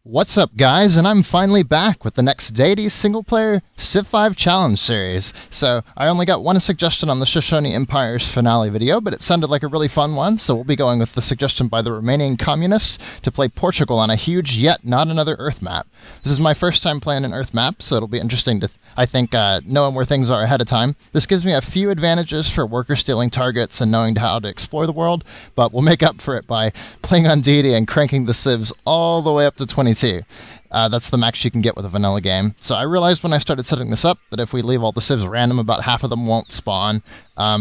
What's up, guys? And I'm finally back with the next Deity single-player Civ 5 challenge series. So, I only got one suggestion on the Shoshone Empire's finale video, but it sounded like a really fun one, so we'll be going with the suggestion by the Romanian Communists to play Portugal on a huge yet not another Earth map. This is my first time playing an Earth map, so it'll be interesting to, knowing where things are ahead of time. This gives me a few advantages for worker-stealing targets and knowing how to explore the world, but we'll make up for it by playing on Deity and cranking the civs all the way up to 22. That's the max you can get with a vanilla game. So I realized when I started setting this up that if we leave all the civs random, about half of them won't spawn.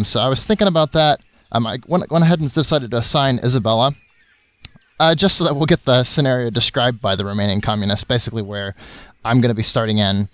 So I was thinking about that. I went ahead and decided to assign Isabella, just so that we'll get the scenario described by the Romanian Communists, basically where I'm going to be starting in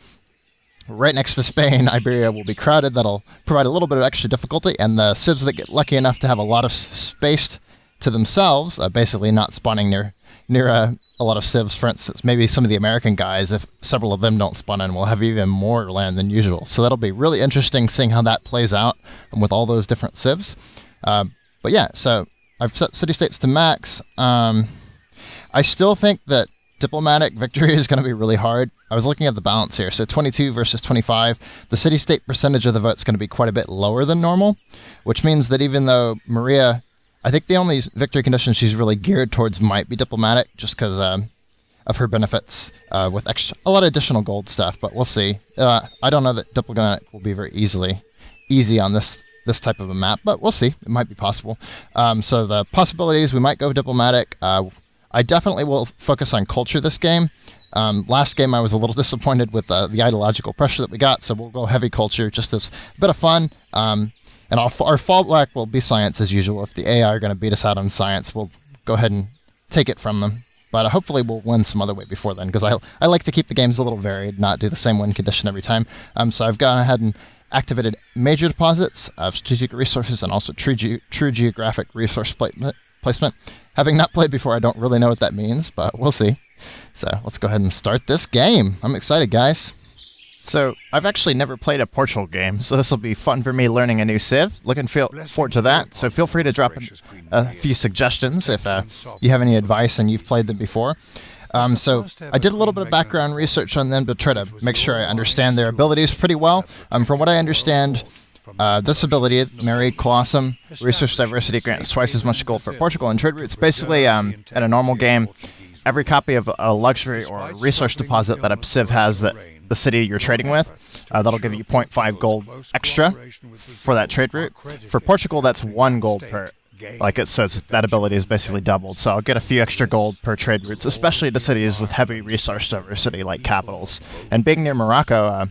right next to Spain. Iberia will be crowded. That'll provide a little bit of extra difficulty, and the civs that get lucky enough to have a lot of space to themselves, basically not spawning near a lot of civs, for instance. Maybe some of the American guys, if several of them don't spawn in, will have even more land than usual. So that'll be really interesting seeing how that plays out with all those different civs. But yeah, so I've set city-states to max. I still think that diplomatic victory is going to be really hard. I was looking at the balance here. So 22 versus 25. The city-state percentage of the vote is going to be quite a bit lower than normal, which means that even though Maria, I think the only victory condition she's really geared towards might be diplomatic, just because of her benefits with a lot of additional gold stuff, but we'll see. I don't know that diplomatic will be very easy on this type of a map, but we'll see. It might be possible. So the possibilities, we might go diplomatic. I definitely will focus on culture this game. Last game I was a little disappointed with the ideological pressure that we got, so we'll go heavy culture just as a bit of fun. And our fallback will be science as usual. If the AI are going to beat us out on science, we'll go ahead and take it from them. But hopefully we'll win some other way before then, because I like to keep the games a little varied, not do the same win condition every time. So I've gone ahead and activated major deposits of strategic resources and also true geographic resource placement. Having not played before, I don't really know what that means, but we'll see. So let's go ahead and start this game. I'm excited, guys. So, I've actually never played a Portugal game, so this will be fun for me learning a new civ. Looking forward to that, so feel free to drop a few suggestions if you have any advice and you've played them before. So, I did a little bit of background research on them to try to make sure I understand their abilities pretty well. From what I understand, this ability, Mary Colossum, resource diversity grants twice as much gold for Portugal and trade routes. Basically, in a normal game, every copy of a luxury or a resource deposit that a civ has that the city you're trading with, that'll give you 0.5 gold extra for that trade route. For Portugal, that's 1 gold per. Like it says, that ability is basically doubled, so I'll get a few extra gold per trade routes, especially to cities with heavy resource diversity like capitals. And being near Morocco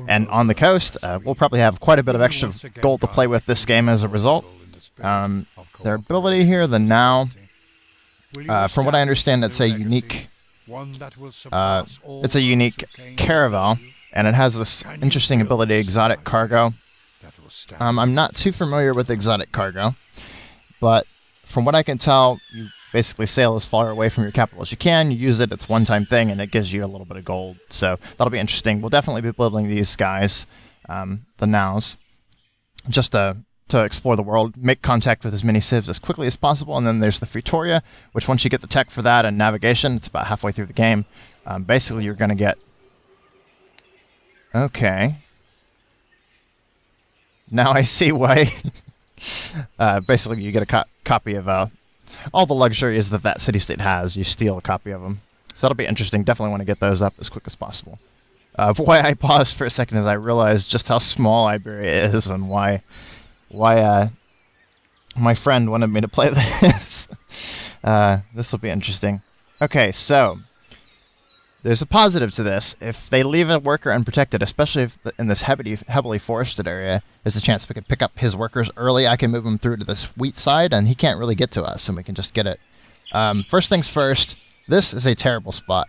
and on the coast, we'll probably have quite a bit of extra gold to play with this game as a result. Their ability here, the Now, from what I understand, it's a unique caravel, and it has this interesting ability, exotic cargo. I'm not too familiar with exotic cargo, but from what I can tell, you basically sail as far away from your capital as you can, you use it, it's a one-time thing, and it gives you a little bit of gold, so that'll be interesting. We'll definitely be building these guys, the Nows, just to explore the world, make contact with as many civs as quickly as possible, and then there's the Futoria, which once you get the tech for that and navigation, it's about halfway through the game, basically you're going to get... Okay. Now I see why... basically you get a copy of all the luxuries that city-state has, you steal a copy of them. So that'll be interesting, definitely want to get those up as quick as possible. Why I paused for a second is I realized just how small Iberia is and why my friend wanted me to play this. This will be interesting. Okay, so there's a positive to this. If they leave a worker unprotected, especially if in this heavily forested area, there's a chance we could pick up his workers early. I can move him through to this wheat side, and he can't really get to us, and we can just get it. First things first, this is a terrible spot.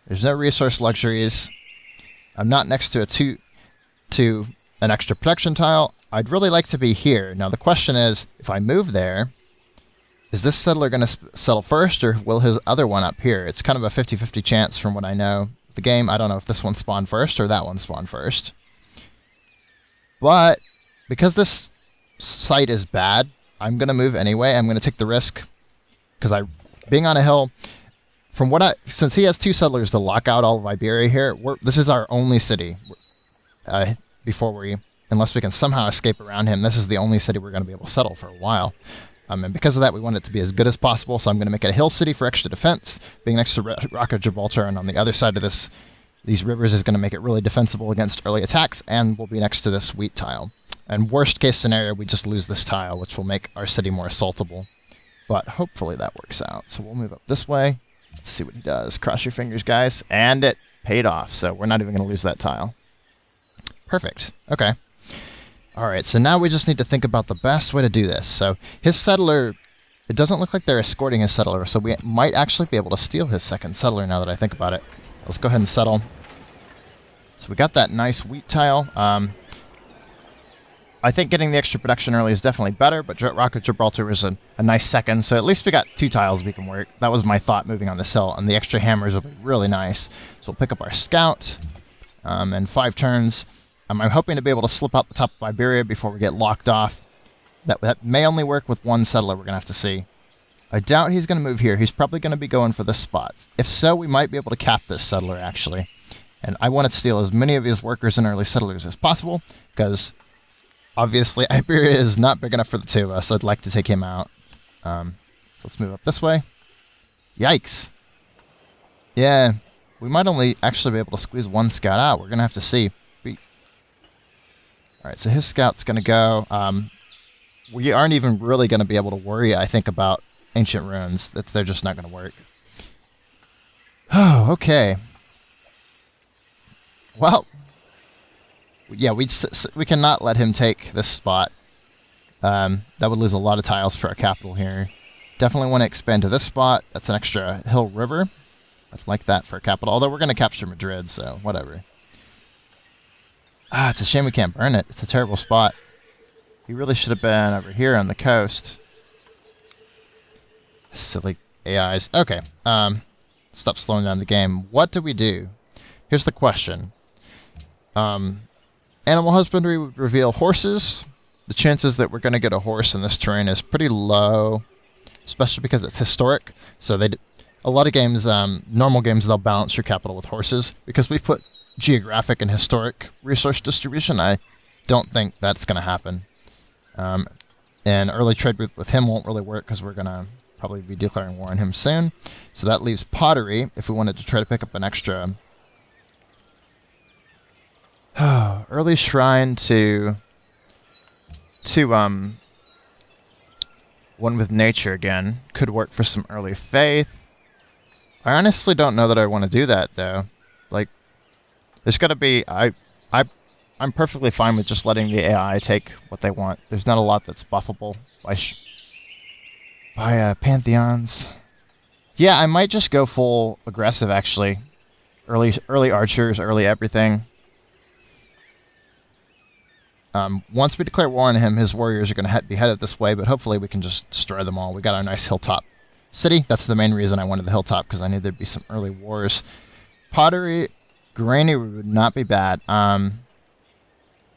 There's no resource luxuries. I'm not next to an extra protection tile. I'd really like to be here. Now the question is, if I move there, is this settler going to settle first, or will his other one up here? It's kind of a 50-50 chance from what I know. The game, I don't know if this one spawned first or that one spawned first. But because this site is bad, I'm going to move anyway. I'm going to take the risk, because being on a hill, since he has 2 settlers to lock out all of Iberia here, this is our only city. Unless we can somehow escape around him, this is the only city we're going to be able to settle for a while. And because of that, we want it to be as good as possible, so I'm going to make it a hill city for extra defense, being next to Rock of Gibraltar, and on the other side of these rivers is going to make it really defensible against early attacks, and we'll be next to this wheat tile. And worst case scenario, we just lose this tile, which will make our city more assaultable. But hopefully that works out. So we'll move up this way. Let's see what he does. Cross your fingers, guys. And it paid off, so we're not even going to lose that tile. Perfect. Okay. Alright, so now we just need to think about the best way to do this. So his settler, it doesn't look like they're escorting his settler, so we might actually be able to steal his second settler now that I think about it. Let's go ahead and settle. So we got that nice wheat tile. I think getting the extra production early is definitely better, but Rock of Gibraltar was a nice second, so at least we got 2 tiles we can work. That was my thought moving on this hill, and the extra hammers will be really nice. So we'll pick up our scout, and 5 turns. I'm hoping to be able to slip out the top of Iberia before we get locked off. That may only work with 1 settler, we're going to have to see. I doubt he's going to move here. He's probably going to be going for this spot. If so, we might be able to cap this settler, actually. And I want to steal as many of his workers and early settlers as possible, because obviously Iberia is not big enough for the 2 of us. I'd like to take him out. So let's move up this way. Yikes. Yeah, we might only actually be able to squeeze 1 scout out. We're going to have to see. Alright, so his scout's going to go. We aren't even really going to be able to worry, I think, about ancient ruins. They're just not going to work. Oh, okay. Well, yeah, we cannot let him take this spot. That would lose a lot of tiles for our capital here. Definitely want to expand to this spot. That's an extra hill river. I'd like that for a capital, although we're going to capture Madrid, so whatever. It's a shame we can't burn it. It's a terrible spot. He really should have been over here on the coast. Silly AIs. Okay. Stop slowing down the game. What do we do? Here's the question. Animal husbandry would reveal horses. The chances that we're going to get a horse in this terrain is pretty low, especially because it's historic. So a lot of games, normal games, they'll balance your capital with horses. Because we put geographic and historic resource distribution, I don't think that's going to happen. And early trade with him won't really work because we're going to probably be declaring war on him soon. So that leaves pottery if we wanted to try to pick up an extra early shrine to one with nature again. Could work for some early faith. I honestly don't know that I want to do that though. Like, there's got to be... I'm perfectly fine with just letting the AI take what they want. There's not a lot that's buffable by pantheons. Yeah, I might just go full aggressive, actually. Early archers, early everything. Once we declare war on him, his warriors are going to be headed this way, but hopefully we can just destroy them all. We got our nice hilltop city. That's the main reason I wanted the hilltop, because I knew there'd be some early wars. Pottery, granary would not be bad.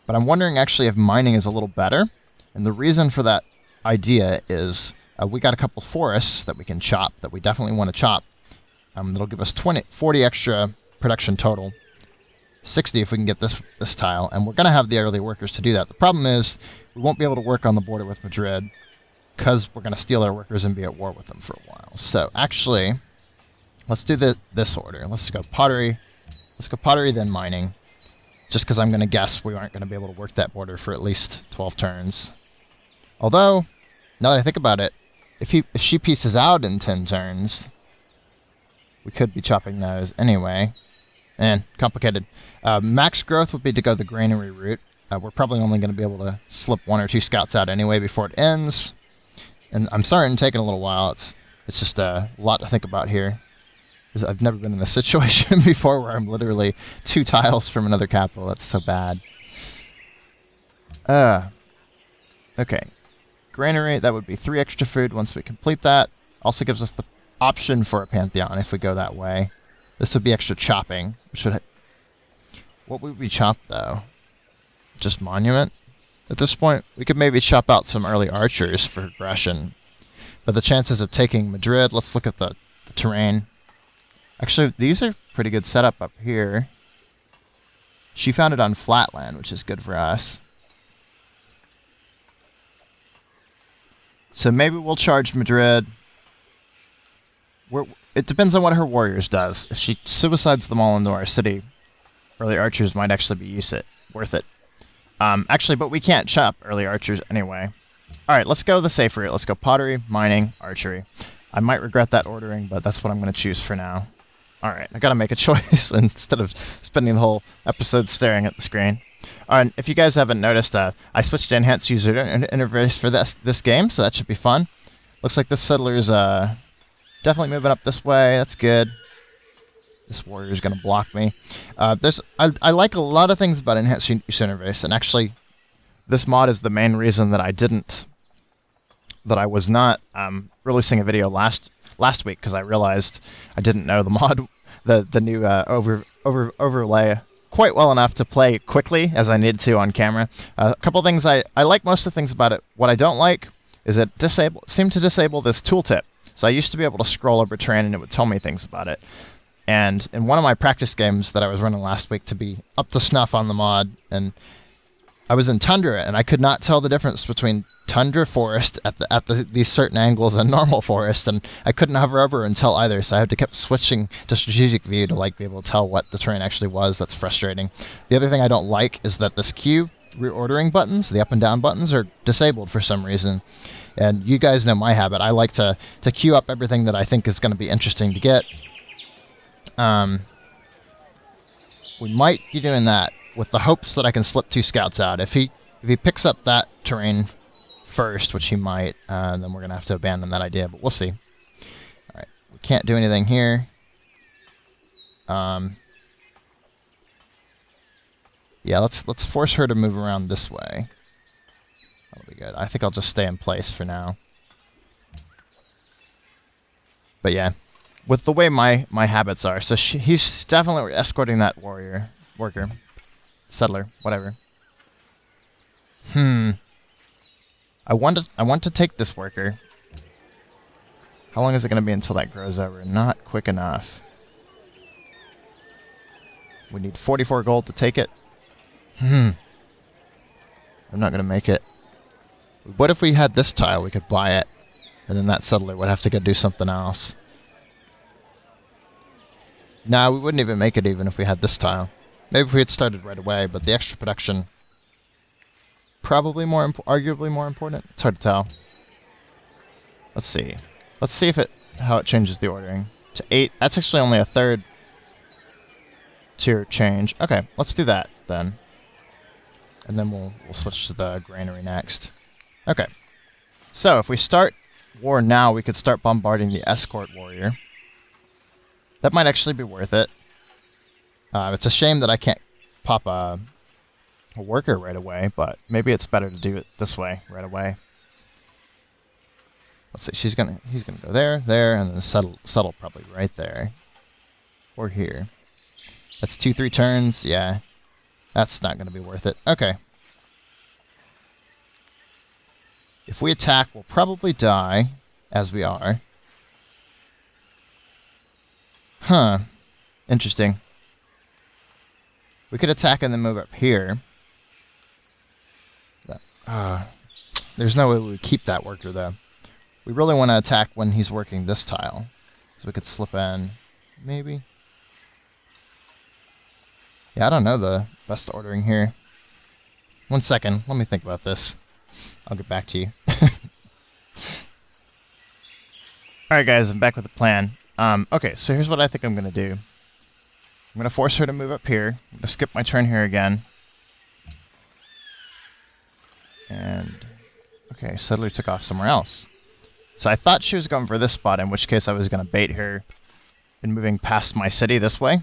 But I'm wondering actually if mining is a little better. And the reason for that idea is we got a couple forests that we can chop, that we definitely want to chop. That'll give us 40 extra production total. 60 if we can get this tile. And we're going to have the early workers to do that. The problem is we won't be able to work on the border with Madrid because we're going to steal their workers and be at war with them for a while. So actually, let's do this order. Let's go pottery. Let's go pottery, then mining. Just because I'm going to guess we aren't going to be able to work that border for at least 12 turns. Although, now that I think about it, if she pieces out in 10 turns, we could be chopping those anyway. And complicated. Max growth would be to go the granary route. We're probably only going to be able to slip 1 or 2 scouts out anyway before it ends. And I'm sorry it's taking a little while. It's just a lot to think about here. I've never been in this situation before where I'm literally 2 tiles from another capital. That's so bad. Okay. Granary, that would be 3 extra food once we complete that. Also gives us the option for a pantheon if we go that way. This would be extra chopping. What would we chop, though? Just monument? At this point, we could maybe chop out some early archers for aggression. But the chances of taking Madrid, let's look at the terrain. Actually, these are pretty good setup up here. She found it on flatland, which is good for us. So maybe we'll charge Madrid. It depends on what her warriors does. If she suicides them all into our city, early archers might actually be worth it. Actually, but we can't chop early archers anyway. Alright, let's go the safe route. Let's go pottery, mining, archery. I might regret that ordering, but that's what I'm going to choose for now. Alright, I gotta make a choice instead of spending the whole episode staring at the screen. Alright, if you guys haven't noticed, I switched to enhanced user interface for this game, so that should be fun. Looks like this settler's definitely moving up this way. That's good. This warrior's gonna block me. I like a lot of things about enhanced user interface, and actually, this mod is the main reason that I was not releasing a video last week, because I realized I didn't know the mod, the new overlay quite well enough to play quickly as I needed to on camera. A couple things I like most of the things about it. What I don't like is it seemed to disable this tooltip. So I used to be able to scroll over terrain and it would tell me things about it. And in one of my practice games that I was running last week to be up to snuff on the mod, and I was in tundra and I could not tell the difference between tundra forest at these certain angles and normal forest, and I couldn't hover over and tell either, so I had to keep switching to strategic view to be able to tell what the terrain actually was. That's frustrating. The other thing I don't like is that this queue reordering buttons, the up and down buttons, are disabled for some reason. And you guys know my habit. I like to queue up everything that I think is going to be interesting to get. We might be doing that with the hopes that I can slip 2 scouts out. If he picks up that terrain first, which he might, then we're going to have to abandon that idea, but we'll see. Alright, we can't do anything here. Yeah, let's force her to move around this way. That'll be good. I think I'll just stay in place for now. But yeah, with the way my habits are, so he's definitely escorting that worker, settler, whatever. I want to take this worker. How long is it going to be until that grows over? Not quick enough. We need 44 gold to take it. I'm not going to make it. What if we had this tile? We could buy it, and then that settler would have to go do something else. Nah, we wouldn't even make it even if we had this tile. Maybe if we had started right away, but the extra production probably arguably more important. It's hard to tell. Let's see. Let's see how it changes the ordering to 8. That's actually only a 3rd tier change. Okay, let's do that then, and then we'll switch to the granary next. Okay, so if we start war now, we could start bombarding the escort warrior. That might actually be worth it. It's a shame that I can't pop a worker right away, but maybe it's better to do it this way right away. Let's see, he's gonna go there, and then settle probably right there. Or here. That's 2-3 turns, yeah. That's not gonna be worth it. Okay. If we attack, we'll probably die, as we are. Huh. Interesting. We could attack and then move up here. There's no way we would keep that worker, though. We really want to attack when he's working this tile. So we could slip in, maybe. Yeah, I don't know the best ordering here. 1 second, let me think about this. I'll get back to you. Alright guys, I'm back with a plan. Okay, so here's what I think I'm going to do. I'm going to force her to move up here. I'm going to skip my turn here again. And, okay, settler took off somewhere else. So I thought she was going for this spot, in which case I was going to bait her in moving past my city this way,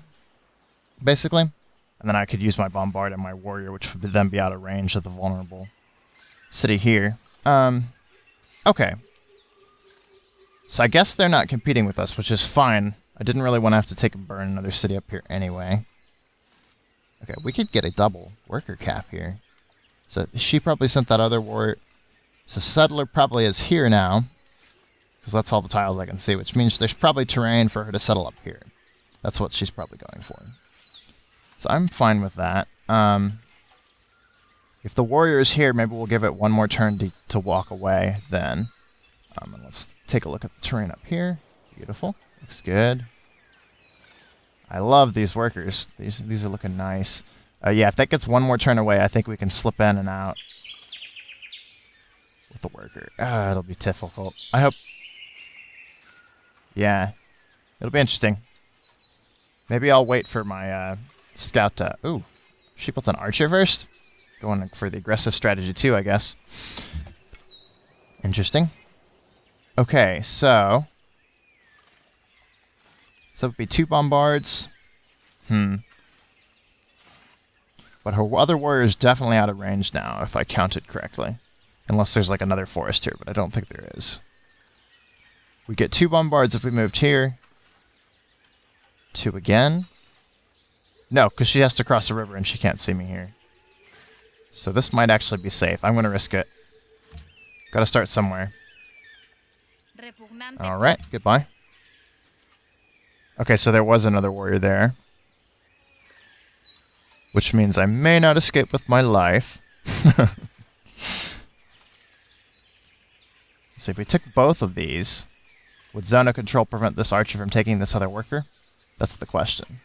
basically. And then I could use my bombard and my warrior, which would then be out of range of the vulnerable city here. Okay. So I guess they're not competing with us, which is fine. I didn't really want to have to take and burn another city up here anyway. Okay, we could get a double worker cap here. So she probably sent that other warrior. So settler probably is here now, because that's all the tiles I can see, which means there's probably terrain for her to settle up here. That's what she's probably going for. So I'm fine with that. If the warrior is here, maybe we'll give it one more turn to walk away then. And let's take a look at the terrain up here. Beautiful. Looks good. I love these workers. These are looking nice. Yeah, if that gets one more turn away, I think we can slip in and out with the worker. It'll be difficult. I hope... Yeah. It'll be interesting. Maybe I'll wait for my scout to... Ooh. She built an archer first? Going for the aggressive strategy too, I guess. Interesting. Okay, so... So it would be 2 bombards. But her other warrior is definitely out of range now, if I counted correctly. Unless there's like another forest here, but I don't think there is. We get 2 bombards if we moved here. 2 again. No, because she has to cross the river and she can't see me here. So this might actually be safe. I'm going to risk it. Gotta start somewhere. Alright, goodbye. Okay, so there was another warrior there. Which means I may not escape with my life. So if we took both of these, would zone of control prevent this archer from taking this other worker? That's the question.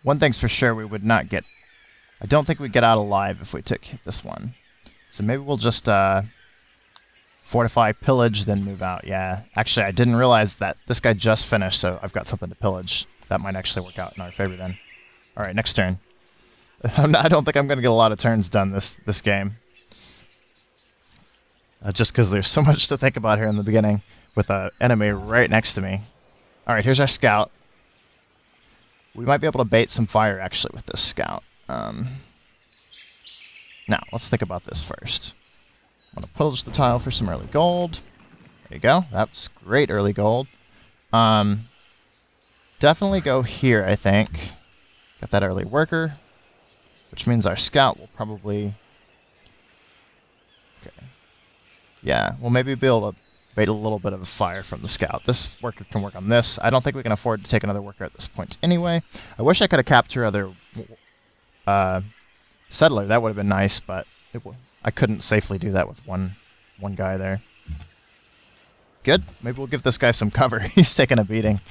One thing's for sure, we would not get... I don't think we'd get out alive if we took this one. So maybe we'll just fortify, pillage, then move out. Yeah, actually I didn't realize that this guy just finished, so I've got something to pillage. That might actually work out in our favor then. Alright, next turn. I don't think I'm going to get a lot of turns done this game. Just because there's so much to think about here in the beginning with an enemy right next to me. Alright, here's our scout. We might be able to bait some fire actually with this scout. Now, let's think about this first. I'm going to pillage the tile for some early gold. There you go. That's great early gold. Definitely go here, I think. Got that early worker. Which means our scout will probably... Okay. Yeah, we'll maybe be able to bait a little bit of fire from the scout. This worker can work on this. I don't think we can afford to take another worker at this point anyway. I wish I could have captured other settler. That would have been nice, but I couldn't safely do that with one guy there. Good. Maybe we'll give this guy some cover. He's taking a beating.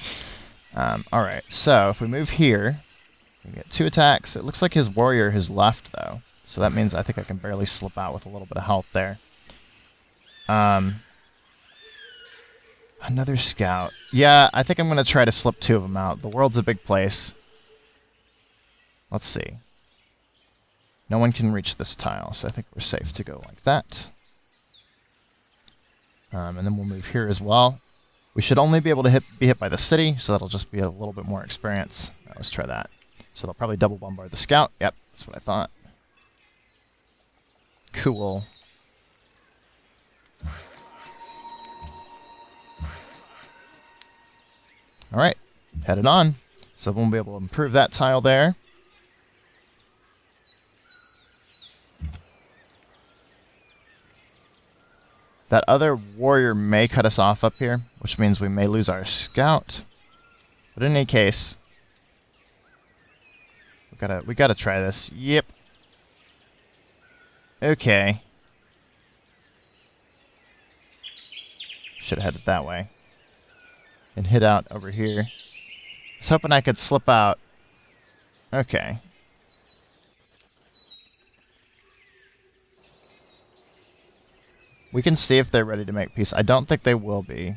Alright, so if we move here, we get 2 attacks. It looks like his warrior has left, though. So that means I think I can barely slip out with a little bit of health there. Another scout. Yeah, I think I'm going to try to slip 2 of them out. The world's a big place. Let's see. No one can reach this tile, so I think we're safe to go like that. And then we'll move here as well. We should only be able to be hit by the city, so that'll just be a little bit more experience. Let's try that. So they'll probably double bombard the scout. Yep, that's what I thought. Cool. Alright, headed on. So we'll be able to improve that tile there. That other warrior may cut us off up here, which means we may lose our scout. But in any case, we gotta try this. Yep. Okay. Should have headed that way. And hit out over here. I was hoping I could slip out. Okay. We can see if they're ready to make peace. I don't think they will be.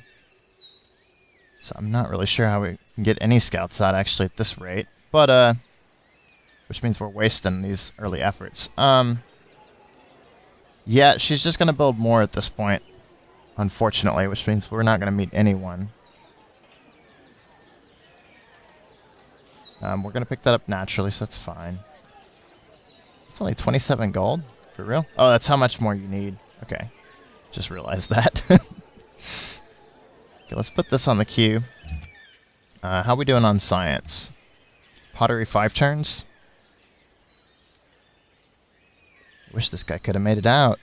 So I'm not really sure how we can get any scouts out actually at this rate. But, which means we're wasting these early efforts. Yeah, she's just going to build more at this point. Unfortunately, which means we're not going to meet anyone. We're going to pick that up naturally, so that's fine. It's only 27 gold? For real? Oh, that's how much more you need. Okay. Just realized that. Okay, let's put this on the queue. How are we doing on science? Pottery 5 turns? Wish this guy could have made it out.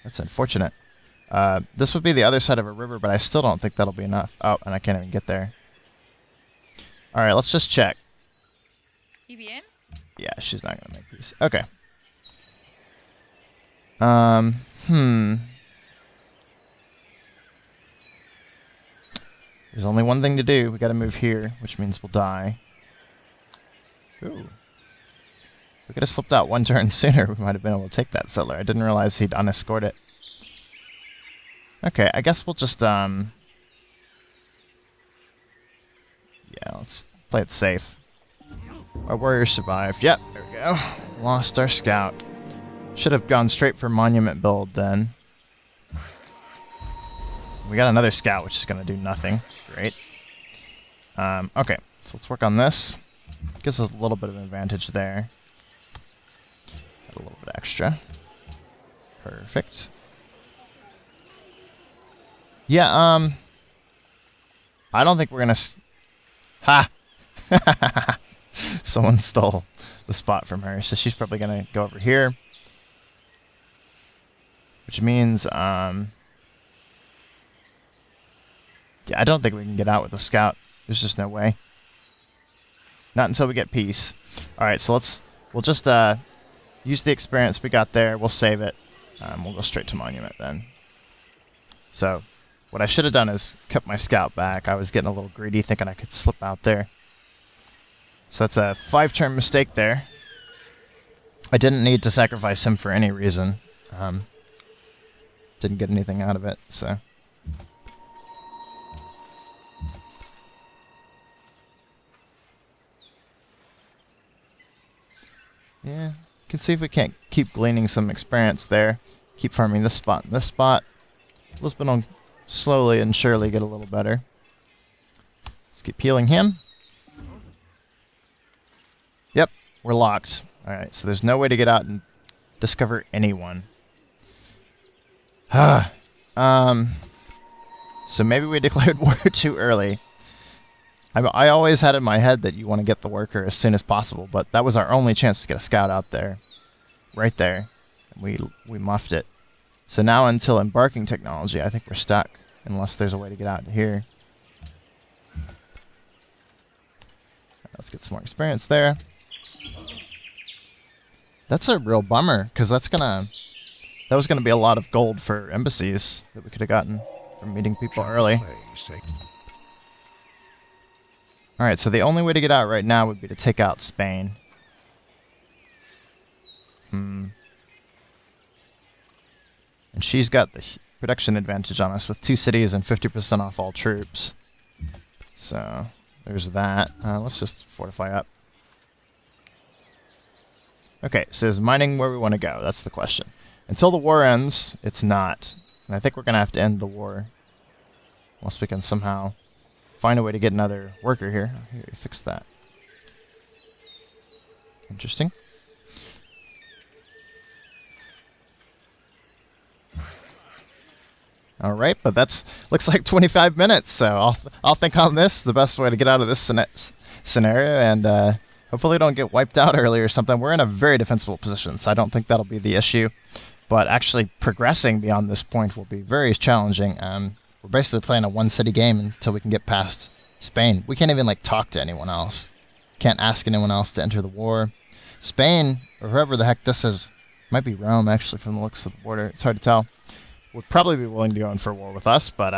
That's unfortunate. This would be the other side of a river, but I still don't think that'll be enough. Oh, and I can't even get there. Alright, let's just check. Iberian? Yeah, she's not going to make peace. Okay. There's only one thing to do. We got to move here, which means we'll die. Ooh. If we could have slipped out one turn sooner, we might have been able to take that settler. I didn't realize he'd unescort it. Okay, I guess we'll just, yeah, let's play it safe. Our warriors survived. Yep, there we go. Lost our scout. Should have gone straight for monument build then. We got another scout, which is going to do nothing. Great. Okay, so let's work on this. Gives us a little bit of an advantage there. Got a little bit extra. Perfect. Yeah, I don't think we're going to... Ha! Someone stole the spot from her, so she's probably going to go over here. Which means, yeah, I don't think we can get out with the scout. There's just no way. Not until we get peace. Alright, so we'll just use the experience we got there. We'll save it. We'll go straight to monument then. So, what I should have done is kept my scout back. I was getting a little greedy thinking I could slip out there. So that's a 5-turn mistake there. I didn't need to sacrifice him for any reason. Didn't get anything out of it, so... Yeah, you can see if we can't keep gleaning some experience there. Keep farming this spot and this spot. Lisbon will slowly and surely get a little better. Let's keep healing him. Yep, we're locked. Alright, so there's no way to get out and discover anyone. So maybe we declared war too early. I always had in my head that you want to get the worker as soon as possible, but that was our only chance to get a scout out there. Right there. And we muffed it. So now until embarking technology, I think we're stuck. Unless there's a way to get out here. Let's get some more experience there. That's a real bummer, because that was gonna be a lot of gold for embassies that we could have gotten from meeting people early. Alright, so the only way to get out right now would be to take out Spain. And she's got the production advantage on us with 2 cities and 50% off all troops. So, there's that. Let's just fortify up. Okay, so is mining where we want to go? That's the question. Until the war ends, it's not. And I think we're going to have to end the war. Unless we can somehow find a way to get another worker here. Here, we fixed that. Interesting. Alright, but that's looks like 25 minutes, so I'll think on this, the best way to get out of this scenario, and hopefully don't get wiped out early or something. We're in a very defensible position, so I don't think that'll be the issue. But actually progressing beyond this point will be very challenging. We're basically playing a one-city game until we can get past Spain. We can't even, like, talk to anyone else. Can't ask anyone else to enter the war. Spain, or whoever the heck this is, might be Rome, actually, from the looks of the border. It's hard to tell. Would probably be willing to go in for war with us, but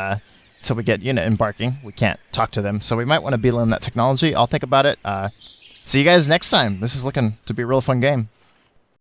until we get embarking, we can't talk to them. So we might want to beeline that technology. I'll think about it. See you guys next time. This is looking to be a real fun game.